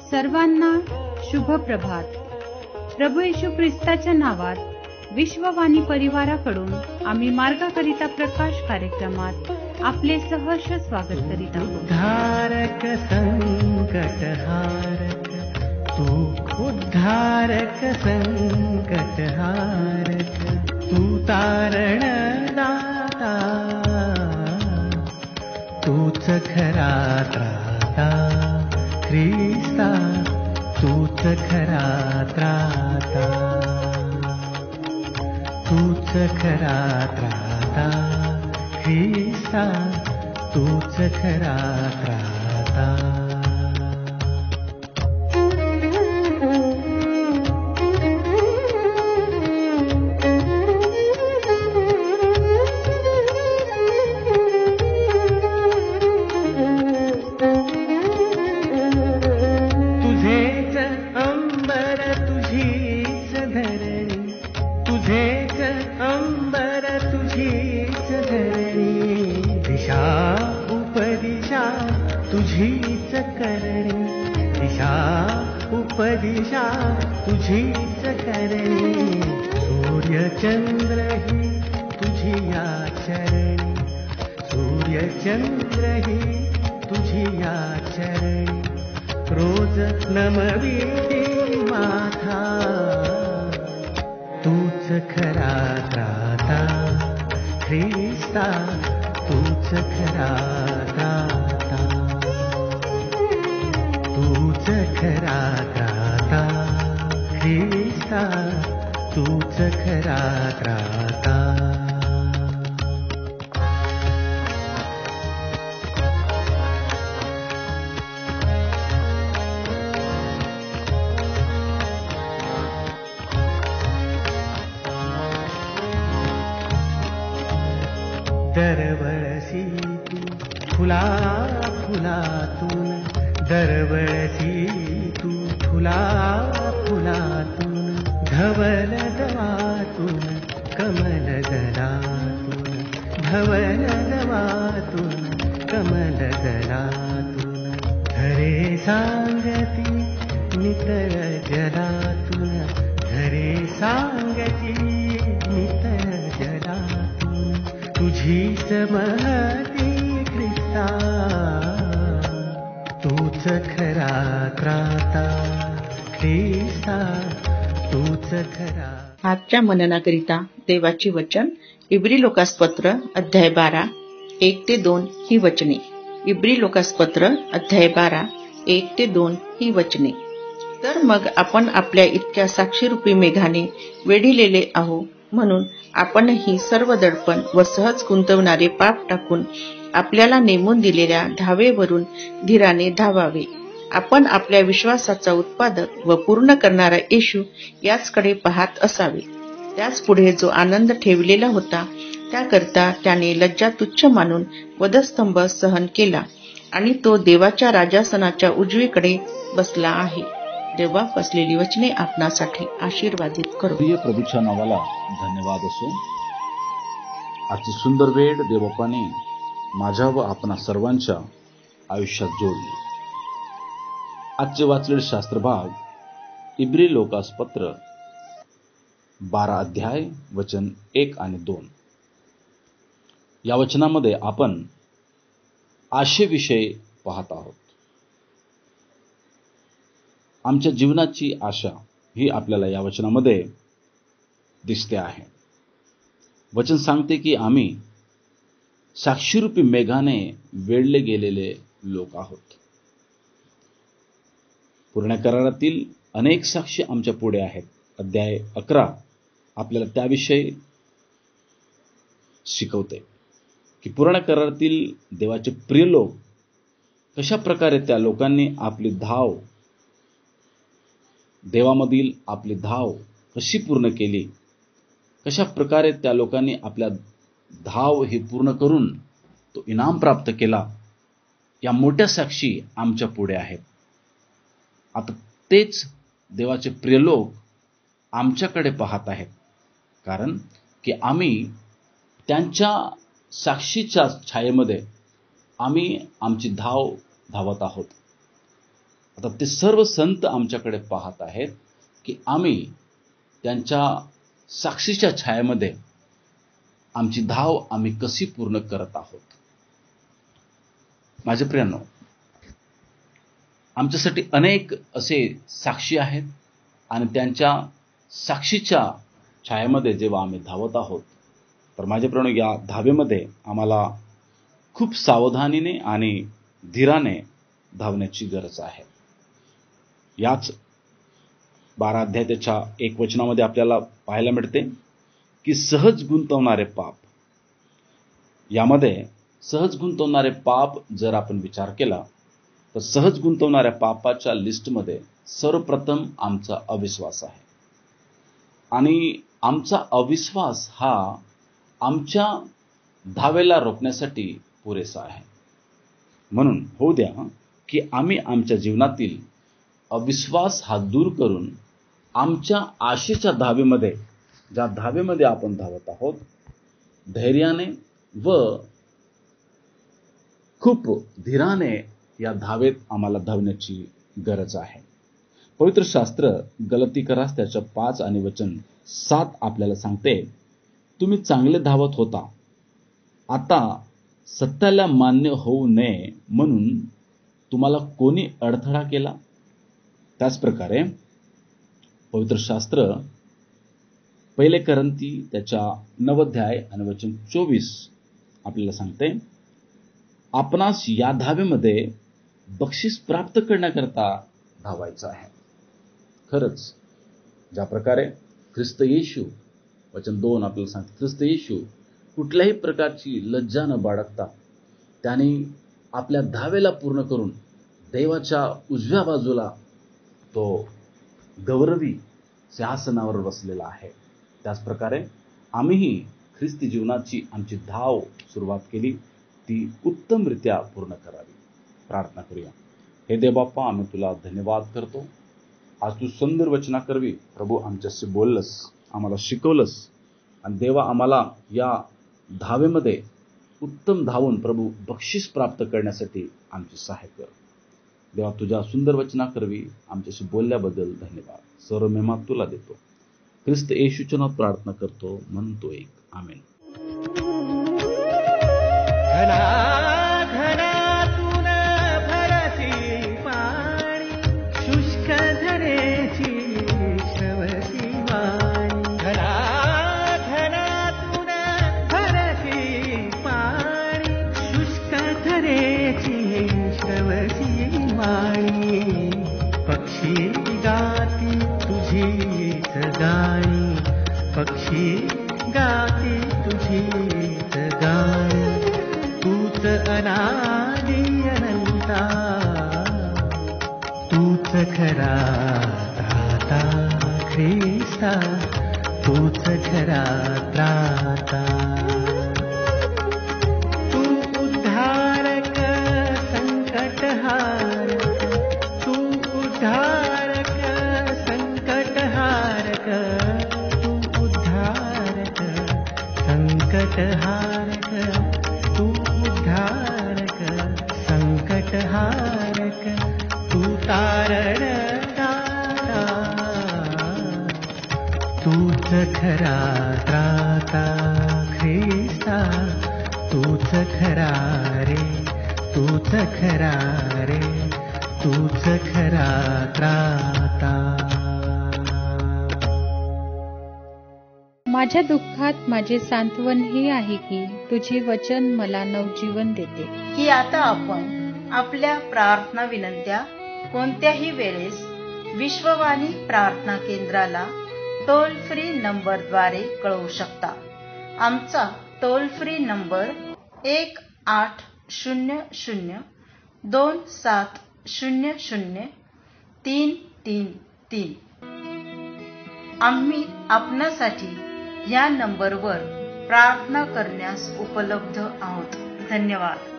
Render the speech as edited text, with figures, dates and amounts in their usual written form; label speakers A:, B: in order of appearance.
A: सर्वांना शुभ प्रभात. प्रभू येशू ख्रिस्ताच्या नावात विश्ववाणी परिवाराकडून आम्ही मार्गाकरिता प्रकाश कार्यक्रमात आपले सहर्ष स्वागत करीत आहोत.
B: उद्धारक संकटहारक तू, उद्धारक संकटहारक तू, तारण दाता तूच खरा त्राता, ख्रिस्ता तूच खरा त्राता, तूच खरा त्राता, ख्रिस्ता तूच खरा त्राता. तुझीच करणी दिशा उपदिशा, तुझीच करणी सूर्य चंद्र ही तुझी या चरणी, सूर्य चंद्र ही तुझी या चरणी. रोज नमविती माथा तूच खरा त्राता, ख्रिस्ता तूच खरा त्राता, तूच खरा त्राता, ख्रिस्ता तूच खरा त्राता. दरवळसी तू फुला फुलातून, दरवळसी तू फुला फुलातून, धवल दवातून कमल दलातून, धवल दवातून कमल दलातून. धरे सांगती नितळ जलातून, धरे सांगती नितळ जलातून. तुझीच महती ख्रिस्ता तूच खरा त्राता, ख्रिस्ता तूच खरा.
C: आजच्या मननाकरिता देवाची वचन इब्री लोकासपत्र अध्याय 12 1-2 ही वचने. इब्री लोकासपत्र अध्याय 12 1-2 ही वचने. तर मग आपण आपल्या इतक्या साक्षीरूपी मेघाने वेढिलेले आहो, म्हणून आपणही सर्व दडपण व सहज गुंतवणारे पाप टाकून आपल्याला नेमून दिलेल्या धावेवरून धीराने धावावे. आपण आपल्या विश्वासाचा उत्पादक व पूर्ण करणारा येशू याचकडे पाहत असावे. त्याच पुढे जो आनंद ठेवलेला होता त्याकरता त्याने लज्जा तुच्छ मानून वधस्तंभ सहन केला आणि तो देवाच्या राजासनाच्या उजवीकडे बसला आहे. देवा बसलेली वचने आपणासाठी आशीर्वादित करू.
D: प्रिय प्रभूच्या नावाला धन्यवाद असो. आजची सुंदर वेळ देवबापाने माझ्या व आपणा सर्वांच्या आयुष्यात जोडली. आजचे वाचलेले शास्त्रभाग इब्री लोकासपत्र 12 अध्याय वचन 1 आणि 2. या वचनामध्ये आपण आशेविषयी पाहत आहोत. आमच्या जीवनाची आशा ही आपल्याला या वचनामध्ये दिसते आहे. वचन सांगते की आम्ही साक्षीरूपी मेघाने वेढले गेलेले लोक आहोत. पुराण्या करारातील अनेक साक्षी आमच्या पुढे आहेत. अध्याय 11 आपल्याला त्याविषयी शिकवते की पुराण्या करारातील देवाचे प्रिय लोक कशा प्रकारे त्या लोकांनी आपली धाव, देवामधील आपली धाव कशी पूर्ण केली, कशा प्रकारे त्या लोकांनी आपल्या धाव ही पूर्ण करून तो इनाम प्राप्त केला, या मोठ्या साक्षी आमच्या पुढे आहेत. आता तेच देवाचे प्रिय लोक आमच्याकडे पाहत आहेत, कारण की आम्ही त्यांच्या साक्षीच्या छायेमध्ये आम्ही आमची धाव धावत आहोत. आता ते सर्व संत आमच्याकडे पाहत आहेत की आम्ही त्यांच्या साक्षीच्या छायेमध्ये आमची धाव आम्ही कशी पूर्ण करत आहोत. माझे प्रियांनो, आमच्यासाठी अनेक असे साक्षी आहेत आणि त्यांच्या साक्षीच्या छायेमध्ये जेव्हा आम्ही धावत आहोत, तर माझे प्रियांनो, या धावेमध्ये आम्हाला खूप सावधानीने आणि धीराने धावण्याची गरज आहे. याच 12 अध्यायाच्या 1 वचनामध्ये आपल्याला पाहायला मिळते की सहज गुंतवणारे पाप. यामध्ये सहज गुंतवणारे पाप जर आपण विचार केला तर सहज गुंतवणाऱ्या पापाच्या लिस्टमध्ये सर्वप्रथम आमचा अविश्वास आहे. आणि आमचा अविश्वास हा आमच्या धावेला रोखण्यासाठी पुरेसा आहे. म्हणून होऊ द्या की आम्ही आमच्या जीवनातील अविश्वास हा दूर करून आमच्या आशेच्या धावेमध्ये, ज्या धावेमध्ये आपण धावत आहोत, धैर्याने व खूप धीराने या धावेत आम्हाला धावण्याची गरज आहे. पवित्र शास्त्र गलतीकरास त्याच्या 5 आणि वचन 7 आपल्याला सांगते, तुम्ही चांगले धावत होता, आता सत्याला मान्य होऊ नये म्हणून तुम्हाला कोणी अडथळा केला. त्याचप्रकारे पवित्र शास्त्र 1 करंती त्याच्या 9 अध्याय आणि वचन 24 आपल्याला सांगते, आपणास या धावेमध्ये बक्षीस प्राप्त करण्याकरता धावायचं आहे. खरंच ज्या प्रकारे ख्रिस्त येशू, वचन 2 आपल्याला सांगते, ख्रिस्त येशू कुठल्याही प्रकारची लज्जा न बाळगता त्याने आपल्या धावेला पूर्ण करून देवाच्या उजव्या बाजूला तो गौरवी सिंहासनावर बसलेला आहे. त्याचप्रकारे आम्हीही ख्रिस्ती जीवनाची आमची धाव सुरुवात केली, ती उत्तमरित्या पूर्ण करावी. प्रार्थना करूया. हे देवबाप्पा, आम्ही तुला धन्यवाद करतो. आज तू सुंदर वचना करवी प्रभू आमच्याशी बोललंस, आम्हाला शिकवलंस, आणि देवा आम्हाला या धावेमध्ये उत्तम धावून प्रभू बक्षीस प्राप्त करण्यासाठी आमची सहाय्य कर. देवा, तुझ्या सुंदर वचना करवी आमच्याशी बोलल्याबद्दल धन्यवाद. सर्व महिमा तुला देतो. ख्रिस्त येशूच्या नावात प्रार्थना करतो, म्हणतो एक आमेन.
B: घनाघनातून भरती पाणी, शुष्क धरेची श्रवसी वाणी. घनाघनातून भरती पाणी, शुष्क धरेची श्रवसी वाणी. पक्षी गाती तुझीच गाणी, पक्षी गाती तुझीच गाणी. तूच अनादि अनंता, तूच खरा त्राता ख्रिस्ता, तूच खरा त्राता. तू उद्धारक संकटहारक, तू उद्धारक संकटहारक, तू उद्धारक संकटहारक, तू उद्धारक संकटहारक, तू तारणदाता, तूच खरा त्राता ख्रिस्ता, तूच खरा रे, तूच खरा रे, तूच खरा त्राता.
A: माझ्या दुःखात माझे सांत्वन हे आहे की तुझे वचन मला नवजीवन देते.
C: की आता आपण आपल्या प्रार्थना विनंत्या कोणत्याही वेळेस विश्ववाणी प्रार्थना केंद्राला टोल फ्री नंबरद्वारे कळवू शकता. आमचा टोल फ्री नंबर 1-800-2700-333. आम्ही आपणासाठी या नंबरवर प्रार्थना करण्यास उपलब्ध आहोत. धन्यवाद.